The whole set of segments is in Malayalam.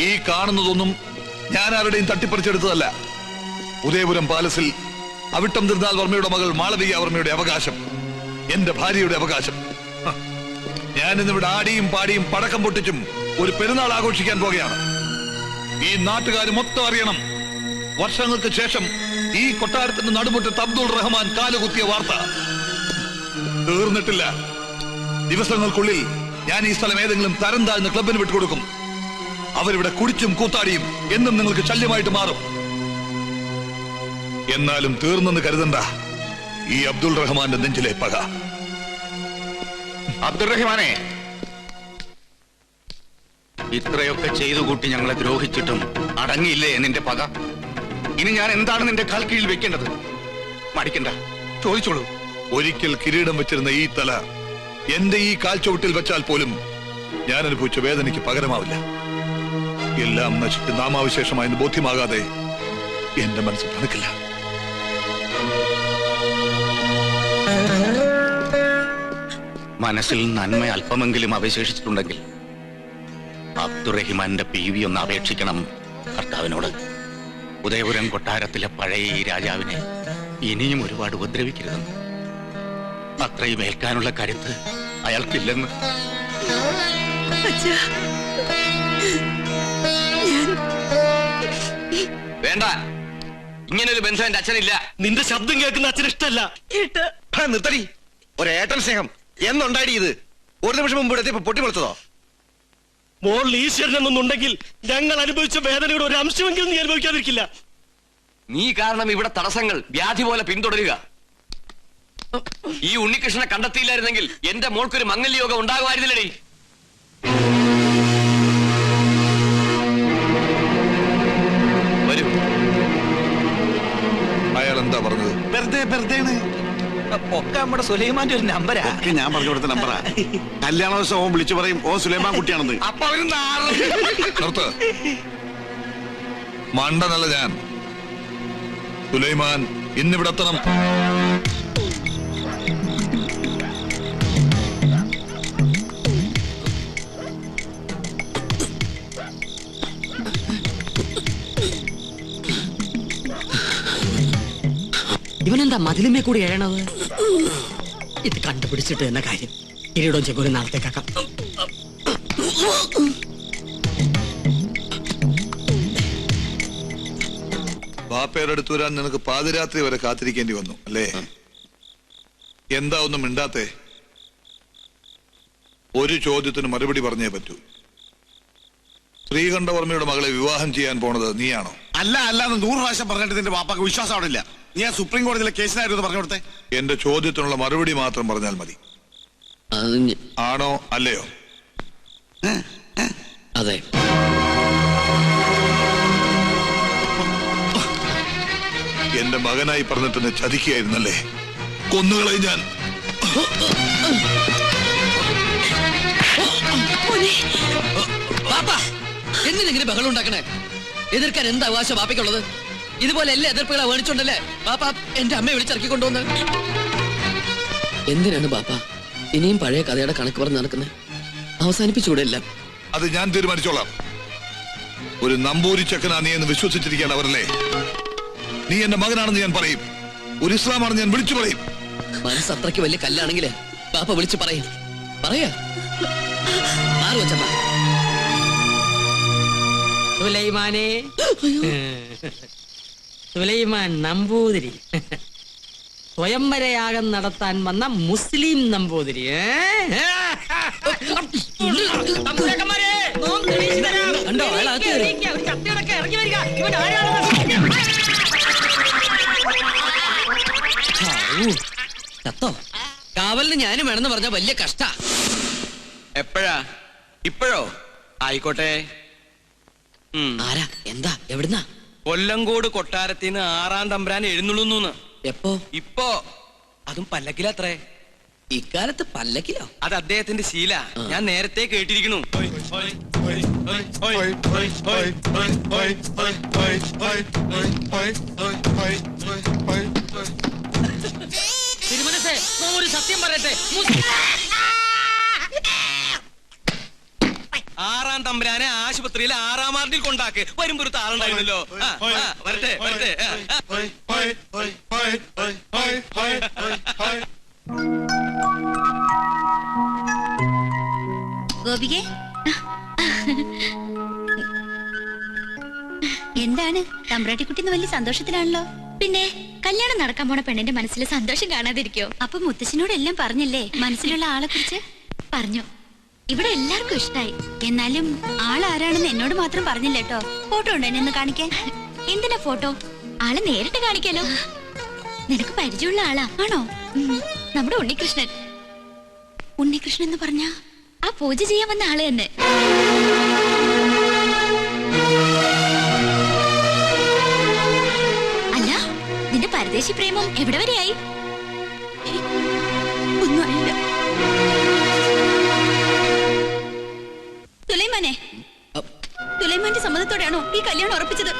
ഈ കാണുന്നതൊന്നും ഞാൻ ആരുടെയും തട്ടിപ്പറിച്ചെടുത്തതല്ല. ഉദയപുരം പാലസിൽ അവിട്ടം തിരുനാൾ വർമ്മയുടെ മകൾ മാളവിക വർമ്മയുടെ അവകാശം, എന്റെ ഭാര്യയുടെ അവകാശം. ഞാൻ ഇന്നിവിടെ ആടിയും പാടിയും പടക്കം പൊട്ടിച്ചും ഒരു പെരുന്നാൾ ആഘോഷിക്കാൻ പോകുകയാണ്. ഈ നാട്ടുകാർ മൊത്തം അറിയണം, വർഷങ്ങൾക്ക് ശേഷം ഈ കൊട്ടാരത്തിന്റെ നടുമുറ്റത്ത് അബ്ദുൾ റഹ്മാൻ കാലുകുത്തിയ വാർത്ത. തീർന്നിട്ടില്ല. ദിവസങ്ങൾക്കുള്ളിൽ ഞാൻ ഈ സ്ഥലം ഏതെങ്കിലും തരം താഴ്ന്ന ക്ലബിന് വിട്ടുകൊടുക്കും. അവരിവിടെ കുടിച്ചും കൂത്താടിയും എന്നും നിങ്ങൾക്ക് ശല്യമായിട്ട് മാറും. എന്നാലും തീർന്നെന്ന് കരുതണ്ട ഈ അബ്ദുൾ റഹ്മാന്റെ നെഞ്ചിലെ പക. അബ്ദുൾ റഹ്മാനെ, ഇത്രയൊക്കെ ചെയ്തു കൂട്ടി ഞങ്ങളെ ദ്രോഹിച്ചിട്ടും അടങ്ങിയില്ലേ നിന്റെ പക? ഇനി ഞാൻ എന്താണ് നിന്റെ കാൽ കീഴിൽ വെക്കേണ്ടത്? മടിക്കണ്ട, ചോദിച്ചോളൂ. ഒരിക്കൽ കിരീടം വെച്ചിരുന്ന ഈ തല എന്റെ ഈ കാൽച്ചുവട്ടിൽ വെച്ചാൽ പോലും ഞാൻ അനുഭവിച്ച വേദനയ്ക്ക് പകരമാവില്ല. എല്ലാം നശിച്ച് നാമാവിശേഷമായെന്ന് ബോധ്യമാകാതെ എന്റെ മനസ്സ് തണുക്കില്ല. മനസ്സിൽ നന്മ അല്പമെങ്കിലും അവശേഷിച്ചിട്ടുണ്ടെങ്കിൽ അബ്ദുറഹിമാന്റെ PV ഒന്ന് അപേക്ഷിക്കണം കർത്താവിനോട്. ഉദയപുരം കൊട്ടാരത്തിലെ പഴയ ഈ രാജാവിനെ ഇനിയും ഒരുപാട് ഉപദ്രവിക്കരുതെന്ന്. അത്രയും ഏൽക്കാനുള്ള കരുത്ത് അയാൾക്കില്ലെന്ന്. വേണ്ട, ഇങ്ങനൊരു ബന്ധം എന്റെ അച്ഛനില്ല. നിന്റെ ശബ്ദം കേൾക്കുന്ന അച്ഛൻ ഇഷ്ടല്ല. നിർത്തടി. ഒരേട്ടൻ സ്നേഹം എന്നുണ്ടായി ഇത്? ഒരു നിമിഷം മുമ്പ് ഇവിടെ പൊട്ടിപ്പൊളിച്ചതോ? മോൾ ഈശ്വരൻ എന്നൊന്നുണ്ടെങ്കിൽ ഞങ്ങൾ അനുഭവിച്ച വേദനയുടെ ഒരു അംശമെങ്കിലും നീ അനുഭവിക്കാതിരിക്കില്ല. നീ കാരണം ഇവിടെ തടസ്സങ്ങൾ വ്യാധി പോലെ പിന്തുടരുക. ഈ ഉണ്ണികൃഷ്ണനെ കണ്ടെത്തിയില്ലായിരുന്നെങ്കിൽ എന്റെ മോൾക്കൊരു മംഗല്യയോഗം ഉണ്ടാകുമായിരുന്നില്ലടി. വരൂ. അയാൾ എന്താ പറഞ്ഞത്? വെറുതെ ഒക്കെ നമ്മുടെ സുലൈമാന്റെ ഒരു നമ്പരാ. ഞാൻ പറഞ്ഞു കൊടുത്ത നമ്പറാ. കല്യാണ ദിവസം ഓൻ വിളിച്ചു പറയും ഓ സുലൈമാൻ കുട്ടിയാണെന്ന്. അപ്പൊ അവര് നിർത്ത്. മണ്ടനല്ല ഞാൻ. സുലൈമാൻ ഇന്നിവിടെ എത്തണം. ഇവനെന്താ മതിലുമേ കൂടി എഴണത്? ഇത് കണ്ടുപിടിച്ചിട്ട് എന്ന കാര്യം. കിരീടവും ചെക്കോലും നാളത്തേക്കാക്കാം. ബാപ്പയുടെ അടുത്ത് വരാൻ നിനക്ക് പാതിരാത്രി വരെ കാത്തിരിക്കേണ്ടി വന്നു അല്ലേ? എന്താ ഒന്നും മിണ്ടാത്തെ? ഒരു ചോദ്യത്തിന് മറുപടി പറഞ്ഞേ പറ്റൂ. ശ്രീകണ്ഠവർമ്മയുടെ മകളെ വിവാഹം ചെയ്യാൻ പോണത് നീയാണോ? അല്ലാന്ന് 100 പ്രാവശ്യം പറഞ്ഞിട്ട് നിന്റെ വാപ്പാക്ക് വിശ്വാസം അവിടെ ഇല്ല. നീ ആ സുപ്രീം കോടതിയിലെ കേസിനായിരുന്നു പറഞ്ഞു കൊടുത്തേ. എന്റെ ചോദ്യത്തിനുള്ള മറുപടി മാത്രം പറഞ്ഞാൽ മതി. ആണോ അല്ലയോ? അതെ. എന്റെ മകനായി പറഞ്ഞിട്ട് എന്നെ ചതിക്കുകയായിരുന്നല്ലേ? കൊന്നുകളയും ഞാൻ. എന്തിനെങ്ങനെ ബഹളം ഉണ്ടാക്കണേ? എതിർക്കാൻ എന്താ അവകാശം ബാപ്പയ്ക്കുള്ളത്? ഇതുപോലെ എല്ലാ എതിർപ്പുകളെ വേണിച്ചോണ്ടല്ലേ ബാപ്പ എന്റെ അമ്മയെ വിളിച്ചിറക്കി കൊണ്ടുവന്ന്. എന്തിനാണ് ബാപ്പ ഇനിയും പഴയ കഥയുടെ കണക്ക് പറഞ്ഞ് നടക്കുന്നത്? അവസാനിപ്പിച്ചുകൂടെ എല്ലാം? അത് ഞാൻ തീരുമാനിച്ചോളാം. ഒരു നമ്പൂരി ചെക്കനാ നീ എന്ന് വിശ്വസിച്ചിരിക്കുകയാണ് അവരല്ലേ? നീ എന്റെ മകനാണെന്ന് ഞാൻ പറയും. ഒരു ഇസ്ലാമാണെന്ന് ഞാൻ വിളിച്ചു പറയും. മനസ്സ് അത്രയ്ക്ക് വലിയ കല്ലാണെങ്കില് ബാപ്പ വിളിച്ചു പറയും. പറയാ ആറ് വെച്ച സുലൈമാനെ, സുലൈമാൻ നമ്പൂതിരി, സ്വയംവരയാഗം നടത്താൻ വന്ന മുസ്ലിം നമ്പൂതിരി. ചത്തോ? കാവലിന് ഞാനും വേണമെന്ന് പറഞ്ഞ വലിയ കഷ്ട. എപ്പോഴാ? ഇപ്പോഴോ? ആയിക്കോട്ടെ. ആരാ? എന്താ? എവിടുന്നാ? കൊല്ലങ്കോട് കൊട്ടാരത്തിന് 6-ാം തമ്പുരാൻ എഴുന്നള്ളുന്നു. എപ്പോ? ഇപ്പോ. അതും പല്ലക്കിലത്രേ. ഇക്കാലത്ത് പല്ലക്കിലോ? അത് അദ്ദേഹത്തിന്റെ ശീല. ഞാൻ നേരത്തെ കേട്ടിരിക്കണു. തിരുമനസേ, ഒരു സത്യം പറയട്ടെ. ആറാം തമ്പുരാനെ ആശുപത്രിയിൽ 6-ാം വാർഡിൽ കൊണ്ടാക്ക്. വരുമ്പോ ഒരു താളുണ്ടായിരുന്നല്ലോ. വരട്ടെ വരട്ടെ. ഗോപികെ, എന്താണ് തമ്പ്രാട്ടിക്കുട്ടിന്ന് വലിയ സന്തോഷത്തിലാണല്ലോ? പിന്നെ കല്യാണം നടക്കാൻ പോണ പെണ്ണിന്റെ മനസ്സിൽ സന്തോഷം കാണാതിരിക്കോ? അപ്പൊ മുത്തശ്ശനോട് എല്ലാം പറഞ്ഞല്ലേ? മനസ്സിലുള്ള ആളെ കുറിച്ച് പറഞ്ഞു. ഇവിടെ എല്ലാവർക്കും ഇഷ്ടായി. എന്നാലും ആളാരാണെന്ന് എന്നോട് മാത്രം പറഞ്ഞില്ല കേട്ടോ. ഫോട്ടോ ഉണ്ടോ എന്നെ ഒന്ന് കാണിക്കാൻ? എന്തിനാ ഫോട്ടോ? ആളെ നേരിട്ട് കാണിക്കാലോ. നിനക്ക് പരിചയമുള്ള ആളാ? ആണോ? നമ്മുടെ ഉണ്ണികൃഷ്ണൻ. ഉണ്ണികൃഷ്ണൻ എന്ന് പറഞ്ഞ ആ പൂജ ചെയ്യാൻ വന്ന ആള് തന്നെ. അല്ല, നിന്റെ പരദേശി പ്രേമം എവിടെ വരെയായി? ഒന്നും അറിയില്ല. സുലൈമാനെ, സുലൈമാന്റെ സമ്മതത്തോടെയാണോ ഈ കല്യാണം ഉറപ്പിച്ചത്?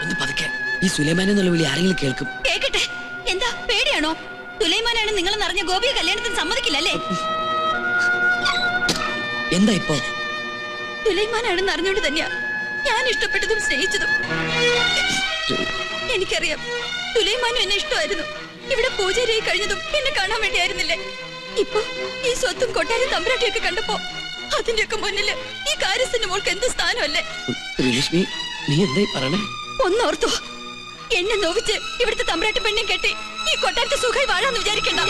ഒന്ന് പതുക്കെ. ഈ സുലൈമാൻ എന്നുള്ള വിളി ആരെങ്കിലും കേൾക്കും. കേക്കട്ടെ. എന്താ പേടിയാണോ? സുലൈമാനാണ് നിങ്ങൾ നിറഞ്ഞ ഗോപിയെ കല്യാണത്തിന് സമ്മതിക്കില്ലല്ലേ? എന്താ ഇപ്പോ? സുലൈമാനാണെന്ന് അറിഞ്ഞോണ്ട് തന്നെയാ ഞാൻ ഇഷ്ടപ്പെട്ടതും സ്നേഹിച്ചതും. എനിക്കറിയാം, സുലൈമാനും എന്നെ ഇഷ്ടമായിരുന്നു. ഇവിടെ പൂജാരിയായി കഴിഞ്ഞതും എന്നെ കാണാൻ വേണ്ടിയായിരുന്നില്ലേ? ഇപ്പൊ ഈ സ്വത്തും കൊട്ടാരും തമ്പുരാട്ടിയൊക്കെ കണ്ടപ്പോ അതിന്റെയൊക്കെ മുന്നില് ഈ കാര്യസ്ഥന്റെ മോൾക്ക് എന്ത് സ്ഥാനമല്ലേ? ശ്രീലക്ഷ്മി, നീ എന്തായി പറയണേ? ഒന്നോർത്തോ, എന്നെ നോവിച്ച് ഇവിടുത്തെ തമ്പുരാട്ടി പെണ്ണെ കെട്ടി ഈ കൊട്ടാരത്തെ സുഖമായി വാഴാന്ന് വിചാരിക്കണ്ട.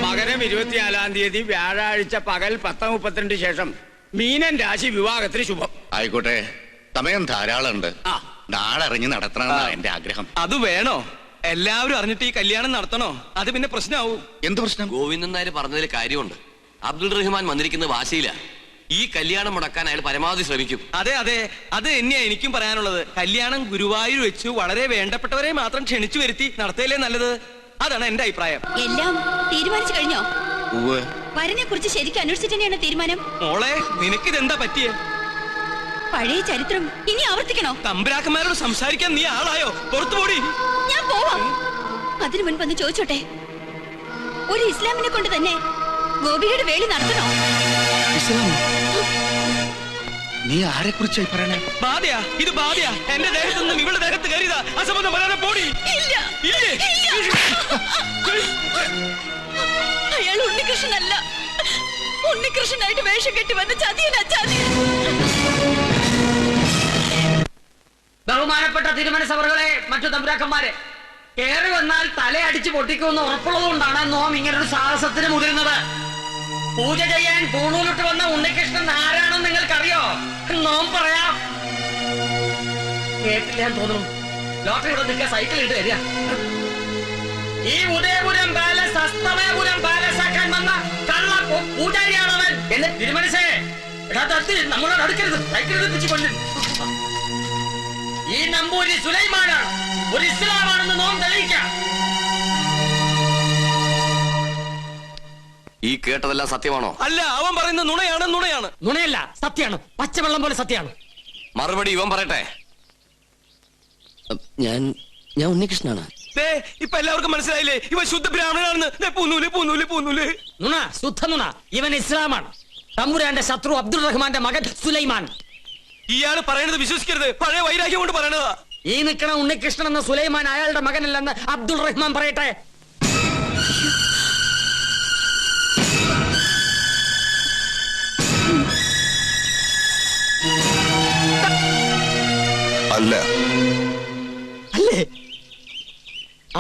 മകരം 24-ാം തീയതി വ്യാഴാഴ്ച പകൽ 10:32 ശേഷം മീനൻ രാശി വിവാഹത്തിന് ശുഭം. ആയിക്കോട്ടെ, സമയം ധാരാളം ഉണ്ട്. നാളെ അറിഞ്ഞ് നടത്തണമെന്നാണ് എന്റെ ആഗ്രഹം. അത് വേണോ? എല്ലാവരും അറിഞ്ഞിട്ട് ഈ കല്യാണം നടത്തണോ? അത് പിന്നെ പ്രശ്നമാവും. എന്ത് പ്രശ്നം? ഗോവിന്ദൻ നായർ പറഞ്ഞതിൽ കാര്യമുണ്ട്. അബ്ദുൾ റഹ്മാൻ വന്നിരിക്കുന്ന വാശിയില്ല. ഈ കല്യാണം മുടക്കാൻ അയാൾ പരമാവധി ശ്രമിക്കും. അതെ അതെ, അത് തന്നെയാ എനിക്കും പറയാനുള്ളത്. കല്യാണം ഗുരുവായൂർ വെച്ച് വളരെ വേണ്ടപ്പെട്ടവരെ മാത്രം ക്ഷണിച്ചു വരുത്തി നടത്തിയല്ലേ നല്ലത്. അതാണ് എന്റെ അഭിപ്രായം. എല്ലാം തീരുമാനിച്ചു കഴിഞ്ഞോ? വരനെ കുറിച്ച് ശരിക്കും അന്വേഷിച്ചിട്ട് തന്നെയാണ് തീരുമാനം. മോളെ, നിനക്കിതെന്താ പറ്റിയേ? പഴയ ചരിത്രം ഇനി ആവർത്തിക്കണോ? തമ്പുരാക്കന്മാരോട് സംസാരിക്കാൻ നീ ആളായോ? പുറത്തുപോടി. ഞാൻ പോവാം. അതിനു മുൻപ് ഒന്ന് ചോദിച്ചോട്ടെ, ഒരു ഇസ്ലാമിനെ കൊണ്ട് തന്നെ ഗോപിയുടെ വേലി നടത്തണോ? നീ ആരെ കുറിച്ചായി പറയണേ? ബാധയാ, ഇത് ബാധയാ. എന്റെ ദേഹത്തു നിന്നും ഇവളുടെ ദേഹത്ത് കയറിയതാ. അസംബന്ധം പറയാതെ പോടി. അയാൾ ഉണ്ണികൃഷ്ണനല്ല. ഉണ്ണികൃഷ്ണനായിട്ട് വേഷം കെട്ടി വന്ന ചതിയനാ, ചതിയൻ. ബഹുമാനപ്പെട്ട തിരുമനസഭകളെ, മറ്റു തമ്പുരാക്കന്മാരെ, കയറി വന്നാൽ തലയടിച്ച് പൊട്ടിക്കുമെന്ന് ഉറപ്പുള്ളതുകൊണ്ടാണ് നോം ഇങ്ങനൊരു സാഹസത്തിന് മുതിരുന്നത്. പൂജ ചെയ്യാൻ പൂണൂലിട്ട് വന്ന ഉണ്ണികൃഷ്ണൻ ആരാണെന്ന് നിങ്ങൾക്കറിയോ? നോം പറയാം. കേട്ടില്ല തോന്നുന്നു. ലോട്ടറി ഇവിടെ നിൽക്കുക, സൈക്കിൾ ഇട്ട് തരിക. ഈ ഉദയപുരം പാലസ് അസ്തമയപുരം പാലസ് ആക്കാൻ വന്ന കള്ള പൂജാരിയാണവൻ. എന്നെ തിരുമനസേ, നമ്മളോട് അടുക്കരുത്. സൈക്കിൾ എടുപ്പിച്ച് കൊല്ലും. ഈ നമ്പൂരി സുലൈമാനാണ്, ഒരു ഇസ്ലാമാണെന്ന് നോം തെളിയിക്കാം. ഈ കേട്ടതെല്ലാം സത്യമാണോ? അല്ല, അവൻ പറയുന്ന നുണയാണ്. നുണയാണ്. നുണയല്ല, സത്യമാണ്. പച്ചവെള്ളം പോലെ സത്യമാണ്. മറുപടി ഇവൻ പറയട്ടെ. ഞാൻ ഉണ്ണികൃഷ്ണനാണ്. ഇപ്പൊ എല്ലാവർക്കും മനസ്സിലായില്ലേ ഇവൻ ശുദ്ധ ബ്രാഹ്മണനാണെന്ന്? പൂന്നൂല് പൂന്നൂല് പൂന്നൂല്. നുണ, ശുദ്ധ നുണ. ഇവൻ ഇസ്ലാമാണ്. തമ്പുരാന്റെ ശത്രു അബ്ദുൾ റഹ്മാന്റെ മകൻ സുലൈമാൻ. ഇയാള് പറയുന്നത് വിശ്വസിക്കരുത്. പഴയ വൈരാഗ്യം കൊണ്ട് പറയണതാ. ഈ നിൽക്കണ ഉണ്ണികൃഷ്ണൻ എന്ന സുലൈമാൻ അയാളുടെ മകനല്ലെന്ന് അബ്ദുൾ റഹ്മാൻ പറയട്ടെ. അല്ല. അല്ലേ?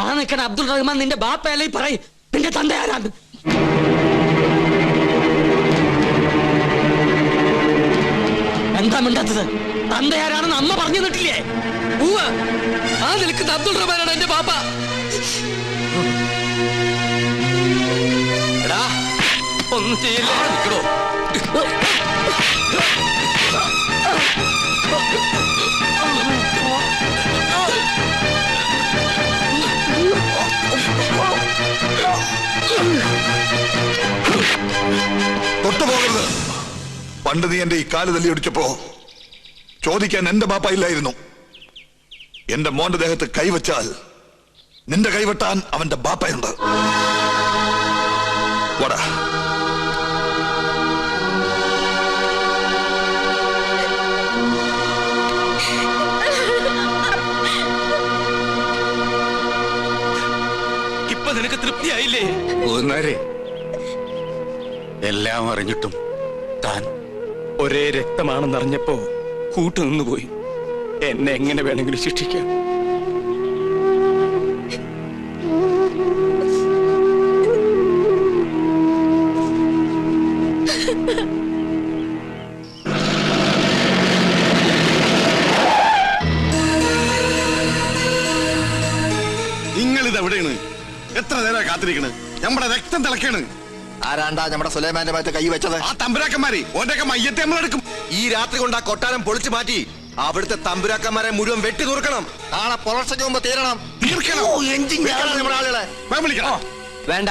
ആ നിൽക്കണ അബ്ദുൾ റഹ്മാൻ നിന്റെ ബാപ്പയല്ലേ? പറയും, നിന്റെ തന്ത ആരാണ്? എന്താ മിണ്ടാത്തത്? തന്തയാരാണെന്ന് അമ്മ പറഞ്ഞു തന്നിട്ടില്ലേ? ആ നിൽക്കുന്ന അബ്ദുൾ റഹ്മാനാണ് എന്റെ ബാപ്പ. എടാ, ഒന്നും ചെയ്യില്ല. നിൽക്കണോ? തൊട്ടുപോകരുത്. പണ്ട് നീ എന്റെ ഈ കാല് തല്ലിയൊടിച്ചപ്പോ ചോദിക്കാൻ എന്റെ ബാപ്പയില്ലായിരുന്നു. എന്റെ മോന്റെ ദേഹത്ത് കൈവച്ചാൽ നിന്റെ കൈവെട്ടാൻ അവന്റെ ബാപ്പയുണ്ട്. വടാ. മതിയായില്ലേ? എല്ലാം അറിഞ്ഞിട്ടും താൻ ഒരേ രക്തമാണെന്നറിഞ്ഞപ്പോ കൂട്ടുനിന്നുപോയി. എന്നെ എങ്ങനെ വേണമെങ്കിലും ശിക്ഷിക്കാം. നിങ്ങളിത് എവിടെയാണ്? എത്ര നേരം കാത്തിരിക്കണ്? നമ്മുടെ രക്തം തിളക്കാണ്. ആരാണ്ടാ നമ്മുടെ സുലൈമാന്റെ ഭാഗത്ത് കൈ വെച്ചത്? ആ തമ്പുരാക്കന്മാരെ ഓന്റെയൊക്കെ മയ്യത്തെ നമ്മളെടുക്കും. ഈ രാത്രി കൊണ്ട് ആ കൊട്ടാരം പൊളിച്ചു മാറ്റി അവിടുത്തെ തമ്പുരാക്കന്മാരെ മുഴുവൻ വെട്ടി തീർക്കണം. നാളെ പുലർച്ചയ്ക്ക് മുമ്പ് തീരണം. നമ്മുടെ ആളുകളെ വേണ്ട,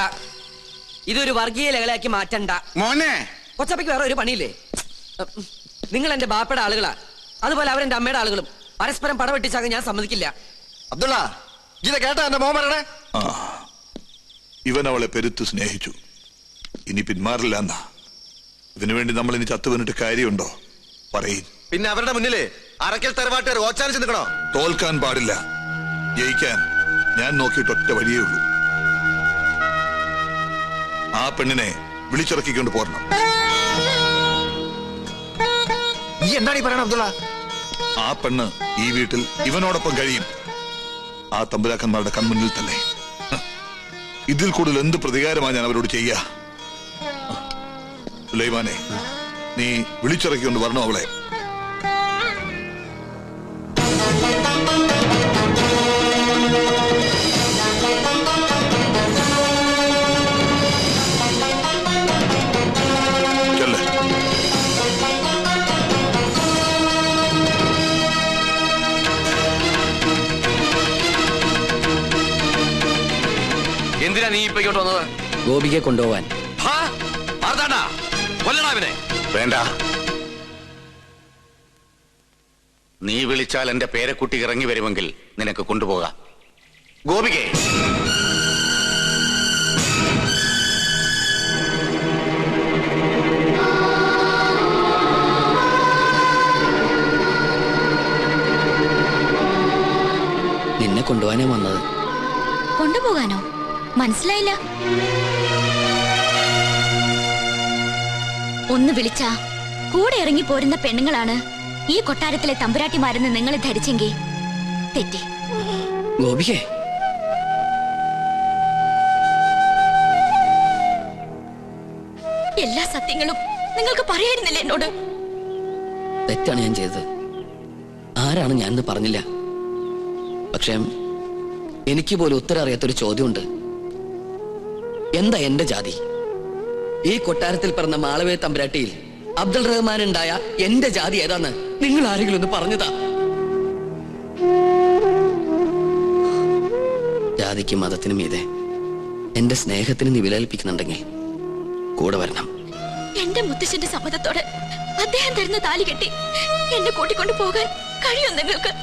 ഇതൊരു വർഗീയ ലഹളയാക്കി മാറ്റണ്ട മോനെ. കൊച്ചപ്പയ്ക്ക് വേറെ ഒരു പണിയില്ലേ? നിങ്ങൾ എന്റെ ബാപ്പയുടെ ആളുകളാ, അതുപോലെ അവരെന്റെ അമ്മയുടെ ആളുകളും. പരസ്പരം പടവെട്ടിച്ചാകാൻ ഞാൻ സമ്മതിക്കില്ല. അബ്ദുള്ള, ഇത് കേട്ടാ എന്റെ മോൻ പറയണേ? ഇവൻ അവളെ പെരുത്ത് സ്നേഹിച്ചു, ഇനി പിന്മാറില്ല എന്നാ. ഇതിനു വേണ്ടി നമ്മൾ ഇനി ചത്തുവന്നിട്ട് കാര്യമുണ്ടോ? പറയും. പിന്നെ അവരുടെ മുന്നില് അറക്കൽ തറവാട്ടുകാർ ഓച്ചാനിച്ച് നിൽക്കണോ? തോൽക്കാൻ പാടില്ല, ജയിക്കാൻ ഞാൻ നോക്കിയിട്ട് ഒറ്റ വഴിയേ ഉള്ളൂ. ആ പെണ്ണിനെ വിളിച്ചിറക്കിക്കൊണ്ട് പോരണം. ഈ എന്താണ് ഈ പറയണ അബ്ദുള്ള? ആ പെണ്ണ് ഈ വീട്ടിൽ ഇവനോടൊപ്പം കഴിയും, ആ തമ്പുരാക്കന്മാരുടെ കൺമുന്നിൽ തന്നെ. ഇതിൽ കൂടുതൽ എന്ത് പ്രതികാരമാണ് ഞാൻ അവരോട് ചെയ്യാ? സുലൈമാനെ, നീ വിളിച്ചിറക്കിക്കൊണ്ട് വരണോ അവളെ? എന്തിനാ നീ ഇപ്പൊ ഇങ്ങോട്ട് വന്നത്? ഗോപികയെ കൊണ്ടുപോവാൻ. വേണ്ട, നീ വിളിച്ചാൽ എന്റെ പേരക്കുട്ടി ഇറങ്ങി വരുമെങ്കിൽ നിനക്ക് കൊണ്ടുപോകാം. ഗോപികേ, നിന്നെ കൊണ്ടുപോകാനാ വന്നത്. കൊണ്ടുപോകാനോ? മനസ്സിലായില്ല. ഒന്ന് വിളിച്ചാ കൂടെ ഇറങ്ങി പോരുന്ന പെണ്ണുങ്ങളാണ് ഈ കൊട്ടാരത്തിലെ തമ്പുരാട്ടിമാരെന്ന് നിങ്ങൾ ധരിച്ചെങ്കിൽ തെറ്റി. ഗോപികേ, എല്ലാ സത്യങ്ങളും നിങ്ങൾക്ക് പറയായിരുന്നില്ല എന്നോട്? തെറ്റാണ് ഞാൻ ചെയ്തത്. ആരാണ് ഞാനെന്ന് പറഞ്ഞില്ല. പക്ഷേ എനിക്ക് പോലും ഉത്തരം അറിയാത്തൊരു ചോദ്യമുണ്ട്. എന്താ എന്റെ ജാതി? ഈ കൊട്ടാരത്തിൽ പിറന്ന മാളവേ തമ്പുരാട്ടിയിൽ അബ്ദുൾ റഹ്മാൻ ഉണ്ടായ എന്റെ ജാതി ഏതാന്ന് നിങ്ങൾ ആരെങ്കിലും ഒന്ന് പറഞ്ഞതാ? ജാതിക്കും മതത്തിനും മീതെ എന്റെ സ്നേഹത്തിന് നീ വിലകൽപ്പിക്കുന്നുണ്ടെങ്കിൽ കൂടെ വരണം. എന്റെ മുത്തശ്ശന്റെ സമ്മതത്തോടെ അദ്ദേഹം തരുന്ന താലി കെട്ടി എന്നെ കൂട്ടിക്കൊണ്ടു പോകാൻ കഴിയും നിങ്ങൾക്ക്?